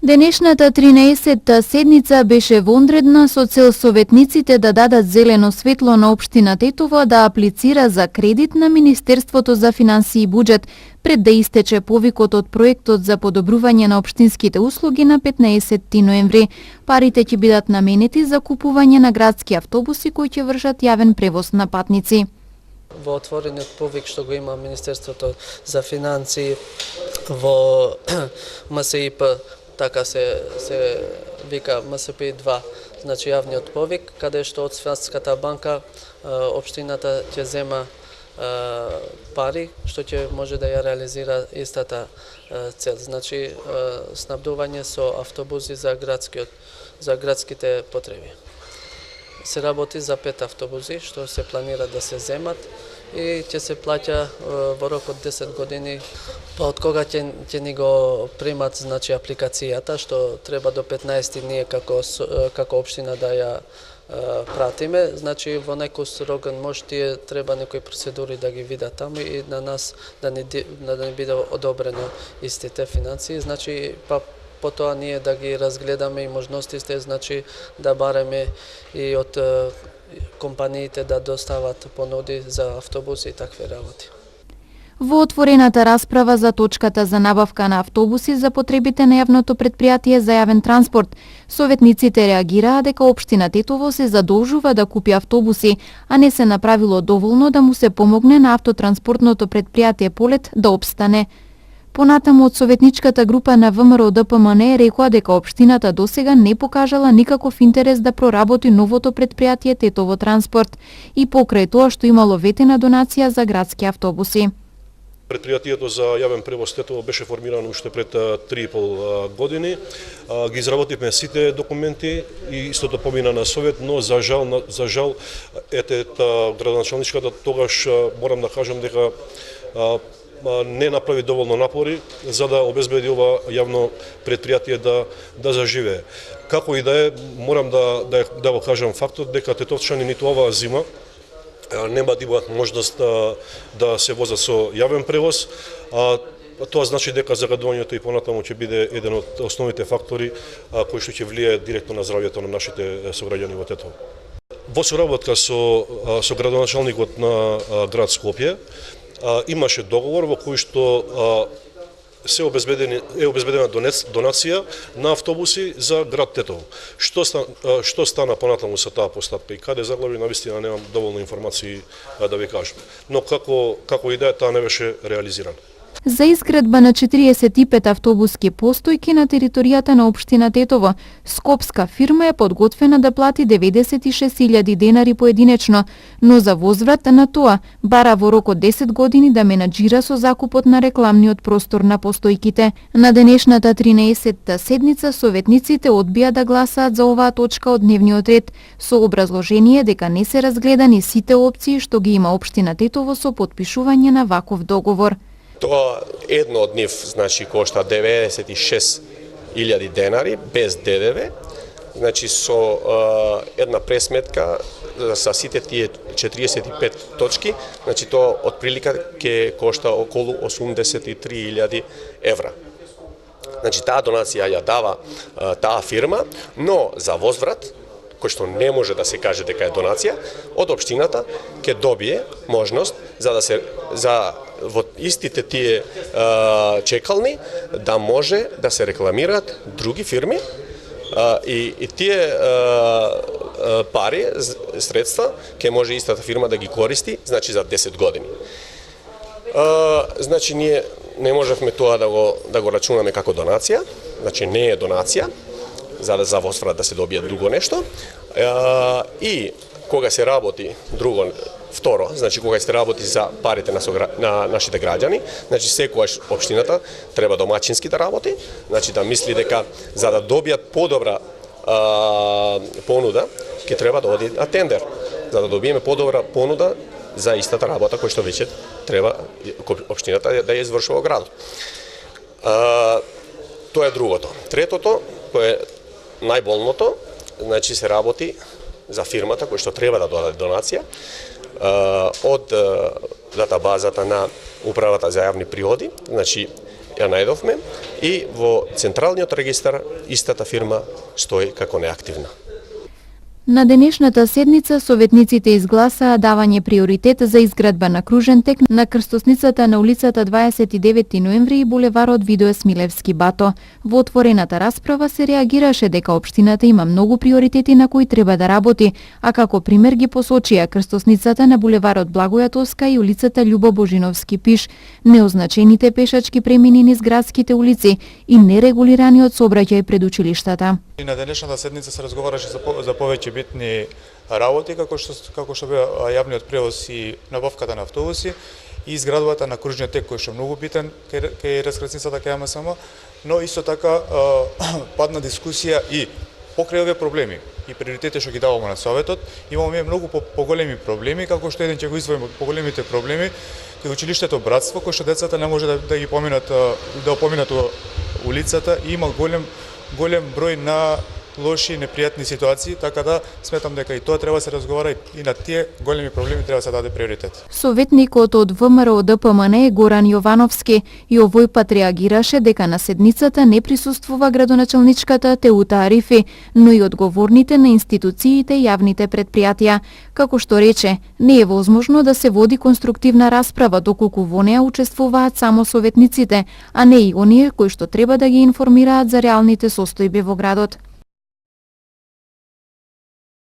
Денешната 13-та седница беше вонредна со цел советниците да дадат зелено светло на општина Тетово да аплицира за кредит на Министерството за финансии и буџет пред да истече повикот од проектот за подобрување на општинските услуги на 15 ноември. Парите ќе бидат наменети за купување на градски автобуси кои ќе вршат јавен превоз на патници. Во отворениот повик што го има Министерството за финансии во МСИП, така се вика МСП-2, значи јавниот повик, каде што од Светската банка општината ќе зема пари што ќе може да ја реализира истата цел. Значи снабдување со автобуси за градските потреби. Се работи за 5 автобуси што се планира да се земат и ќе се плаќа во рок од 10 години, па од кога ќе ни го примат, значи апликацијата што треба до 15 ние како општина да ја пратиме, значи во некој сроган може тие треба некои процедури да ги видат таму и на нас да ни биде одобрено истите финансии, значи па потоа ние да ги разгледаме и можностите, значи да бареме и од компаниите да достават понуди за автобуси и такви работи. Во отворената расправа за точката за набавка на автобуси за потребите на јавното претпријатие за јавен транспорт, советниците реагираа дека општина Тетово се задолжува да купи автобуси, а не се направило доволно да му се помогне на автотранспортното претпријатие Полет да опстане. Понатаму од советничката група на ВМРО ДПМН рекоа дека општината досега не покажала никаков интерес да проработи новото претпријатие Тетово Транспорт и покрај тоа што имало ветена донација за градски автобуси. Предпријатието за јавен превоз Тетово беше формирано уште пред 3,5 години. Ги изработивме сите документи и истото помина на совет, но за жал градоначалничката тогаш морам да кажам дека не направи доволно напори за да обезбеди ова јавно предпријатие да заживее. Како и да е, морам да го кажам фактот дека тетовчани ниту оваа зима нема да имаат можност да се возат со јавен превоз. Тоа значи дека загадувањето и понатаму ќе биде еден од основните фактори кои што ќе влијае директно на здравјето на нашите сограѓани во Тетово. Во соработка со градоначалникот на град Скопје имаше договор во кој што е обезбедена донација на автобуси за град Тетово. Што стана понатаму со таа постапка и каде заглави, навистина немам доволно информации да ви кажам. Но како идеја таа не беше реализирана. За изградба на 45 автобуски постојки на територијата на општина Тетово, скопска фирма е подготвена да плати 96.000 денари поединечно, но за возврат на тоа бара во рок од 10 години да менаџира со закупот на рекламниот простор на постојките. На денешната 13-та седница советниците одбија да гласаат за оваа точка од дневниот ред со образложение дека не се разгледани сите опции што ги има општина Тетово со потпишување на ваков договор. Тоа едно од нив, значи, кошта 96.000 денари без ДДВ, значи со една пресметка за сите тие 45 точки, значи тоа од прилика ќе кошта околу 83.000 евра. Значи таа донација ја дава таа фирма, но за возврат, кој што не може да се каже дека е донација, од општината ќе добие можност за во истите тие чекални да може да се рекламираат други фирми и тие пари, средства, ќе може истата фирма да ги користи, значи за 10 години. Значи ние не можевме тоа да го рачунаме како донација, значи не е донација, за возврат да се добие друго нешто. И кога се работи второ, значи кога се работи за парите на нашите граѓани, значи секогаш општината треба домаќински да работи, значи да мисли дека за да добијат подобра понуда, ќе треба да оди на тендер, за да добиеме подобра понуда за истата работа која што веќе треба општината да ја извршува градот. Тоа е другото. Третото, тоа е најболното, значи се работи за фирмата која што треба да додаде донација од датабазата на Управата за јавни приходи, значи ја најдовме и во централниот регистар истата фирма стои како неактивна. На денешната седница советниците изгласаа давање приоритет за изградба на кружен тек на крстосницата на улицата 29 ноември и булеварот Видое Смилевски Бато. Во отворената расправа се реагираше дека општината има многу приоритети на кои треба да работи, а како пример ги посочија крстосницата на булеварот Благоја Тоска и улицата Љубо Божиновски Пиш, неозначените пешачки премини низ градските улици и нерегулираниот сообраќај пред училиштата. И на денешната седница се разговараше за повеќе битни работи, како што беа јавниот превоз и набавката на автобуси и изградбата на кружниот тек, кој што е многу битен кај раскрсницата кај МСМ, но исто така падна дискусија и покрај овие проблеми и приоритетите што ги даваме на Советот, имаме многу поголеми проблеми, како што еден ќе го издвоим од поголемите проблеми кај училиштето Братство, кој што децата не може да ги поминат улицата и има голем број на лоши и непријатни ситуации, така да сметам дека и тоа треба да се разговара и на тие големи проблеми треба да се даде приоритет. Советникот од ВМРО ДПМН Горан Јовановски и овој пат реагираше дека на седницата не присуствува градоначалничката Теута Арифи, но и одговорните на институциите и јавните предпријатија. Како што рече, не е возможно да се води конструктивна расправа доколку во неа учествуваат само советниците, а не и оние кои што треба да ги информираат за реалните состојби во градот.